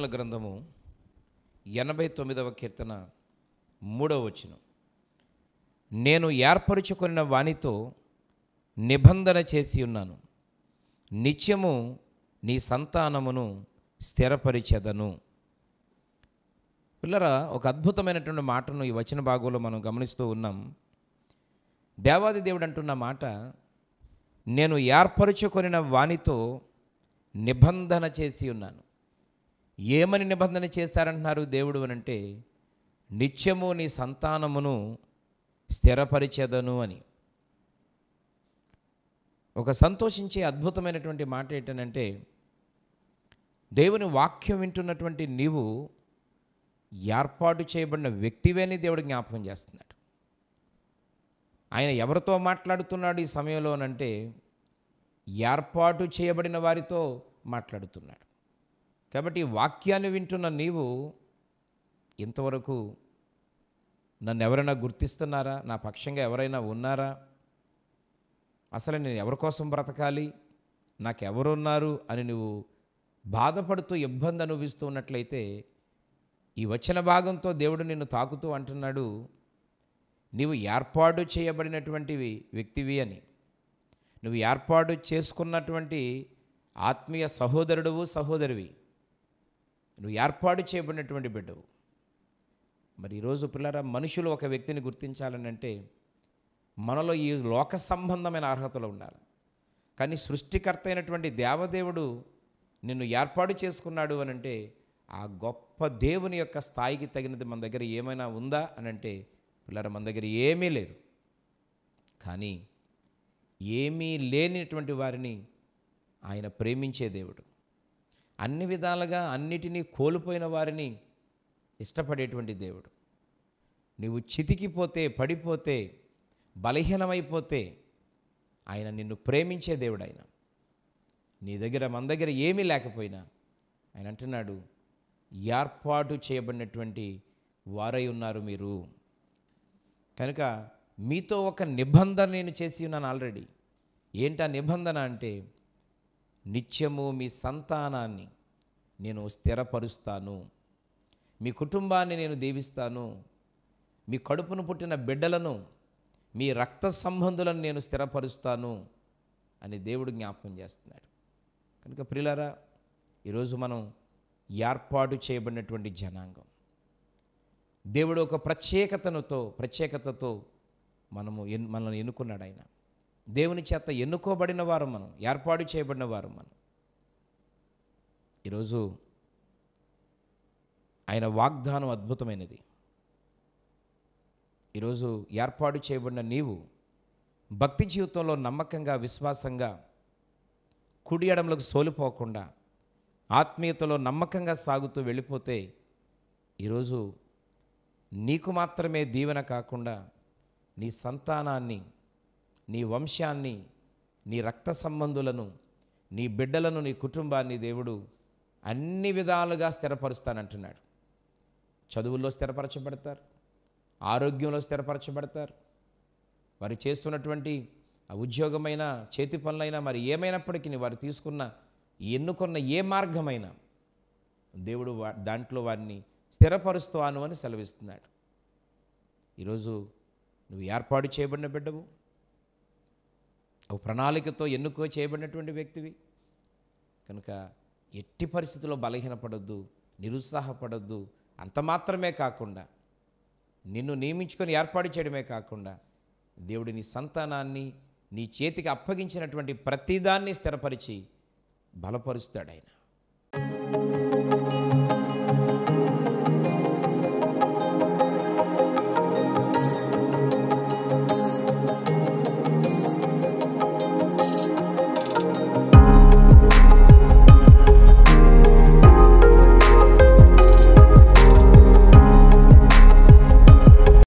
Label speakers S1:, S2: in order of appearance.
S1: కీర్తనల గ్రంథము 89వ కీర్తన 3వ వచనం. నేను ఏర్పరచుకొనిన వానితో నిబంధన చేసి ఉన్నాను, నిత్యము నీ సంతానమును స్థిరపరిచెదను. పిల్లరా, ఒక అద్భుతమైనటువంటి మాటను ఈ వచన భాగంలో మనం గమనిస్తూ ఉన్నాం. దేవాది దేవుడు అంటున్న మాట, నేను ఏర్పరచుకొనిన వానితో నిబంధన చేసి ఉన్నాను. ఏమని నిబంధన చేశారంటున్నారు దేవుడు అనంటే, నిత్యము నీ సంతానమును స్థిరపరిచెదను అని. ఒక సంతోషించే అద్భుతమైనటువంటి మాట ఏంటనంటే, దేవుని వాక్యం వింటున్నటువంటి నీవు ఏర్పాటు చేయబడిన వ్యక్తివేని దేవుడు జ్ఞాపకం చేస్తున్నాడు. ఆయన ఎవరితో మాట్లాడుతున్నాడు ఈ సమయంలోనంటే, ఏర్పాటు చేయబడిన వారితో మాట్లాడుతున్నాడు. కాబట్టి ఈ వాక్యాన్ని వింటున్న నీవు ఇంతవరకు నన్ను ఎవరైనా గుర్తిస్తున్నారా? నా పక్షంగా ఎవరైనా ఉన్నారా? అసలు నేను ఎవరి కోసం బ్రతకాలి, నాకెవరున్నారు అని నువ్వు బాధపడుతూ ఇబ్బంది అనుభవిస్తూ ఉన్నట్లయితే, ఈ వచన భాగంతో దేవుడు నిన్ను తాకుతూ అంటున్నాడు, నీవు ఏర్పాటు చేయబడినటువంటి వ్యక్తివి అని. నువ్వు ఏర్పాటు చేసుకున్నటువంటి ఆత్మీయ సహోదరుడువు, సహోదరివి. నువ్వు ఏర్పాటు చేయబడినటువంటి బిడ్డవు. మరి ఈరోజు పిల్లరా, మనుషులు ఒక వ్యక్తిని గుర్తించాలని అంటే మనలో ఈ లోక సంబంధమైన అర్హతలు ఉండాలి. కానీ సృష్టికర్త అయినటువంటి దేవదేవుడు నిన్ను ఏర్పాటు చేసుకున్నాడు అని అంటే, ఆ గొప్ప దేవుని యొక్క స్థాయికి తగినది మన దగ్గర ఏమైనా ఉందా అని అంటే, పిల్లరా, మన దగ్గర ఏమీ లేదు. కానీ ఏమీ లేనిటువంటి వారిని ఆయన ప్రేమించే దేవుడు. అన్ని విధాలుగా అన్నిటినీ కోల్పోయిన వారిని ఇష్టపడేటువంటి దేవుడు. నువ్వు చితికిపోతే, పడిపోతే, బలహీనమైపోతే ఆయన నిన్ను ప్రేమించే దేవుడు. ఆయన నీ దగ్గర, మన దగ్గర ఏమీ లేకపోయినా ఆయన అంటున్నాడు, ఏర్పాటు చేయబడినటువంటి వారై ఉన్నారు మీరు. కనుక మీతో ఒక నిబంధన నేను చేసి ఉన్నాను ఆల్రెడీ. ఏంటా నిబంధన అంటే, నిత్యము మీ సంతానాన్ని నేను స్థిరపరుస్తాను, మీ కుటుంబాన్ని నేను దీవిస్తాను, మీ కడుపును పుట్టిన బిడ్డలను, మీ రక్త సంబంధులను నేను స్థిరపరుస్తాను అని దేవుడు జ్ఞాపకం చేస్తున్నాడు. కనుక ప్రియులారా, ఈరోజు మనం ఏర్పాటు చేయబడినటువంటి జనాంగం. దేవుడు ఒక ప్రత్యేకతతో మనల్ని ఎన్నుకున్నాడు. ఆయన దేవుని చేత ఎన్నుకోబడిన వారు మనం, ఏర్పాటు చేయబడిన వారు మనం. ఈరోజు ఆయన వాగ్దానం అద్భుతమైనది. ఈరోజు ఏర్పాటు చేయబడిన నీవు భక్తి జీవితంలో నమ్మకంగా, విశ్వాసంగా, కుడి ఎడమలకు సోలిపోకుండా ఆత్మీయతలో నమ్మకంగా సాగుతూ వెళ్ళిపోతే, ఈరోజు నీకు మాత్రమే దీవెన కాకుండా నీ సంతానాన్ని, నీ వంశాన్ని, నీ రక్త సంబంధులను, నీ బిడ్డలను, నీ కుటుంబాన్ని దేవుడు అన్ని విధాలుగా స్థిరపరుస్తానంటున్నాడు. చదువుల్లో స్థిరపరచబడతారు, ఆరోగ్యంలో స్థిరపరచబడతారు. వారు చేస్తున్నటువంటి ఉద్యోగమైన, చేతి పనులైనా, మరి ఏమైనప్పటికీ వారు ఎన్నుకున్న ఏ మార్గమైనా దేవుడు దాంట్లో వారిని స్థిరపరుస్తాను అని సెలవిస్తున్నాడు. ఈరోజు నువ్వు ఏర్పాటు చేయబడిన బిడ్డవు, ఒక ప్రణాళికతో ఎన్నుకో చేయబడినటువంటి వ్యక్తివి. కనుక ఎట్టి పరిస్థితుల్లో బలహీనపడొద్దు, నిరుత్సాహపడొద్దు. అంత మాత్రమే కాకుండా, నిన్ను నియమించుకొని ఏర్పాటు చేయడమే కాకుండా, దేవుడి నీ సంతానాన్ని నీ చేతికి అప్పగించినటువంటి ప్రతిదాన్ని స్థిరపరిచి బలపరుస్తాడు ఆయన.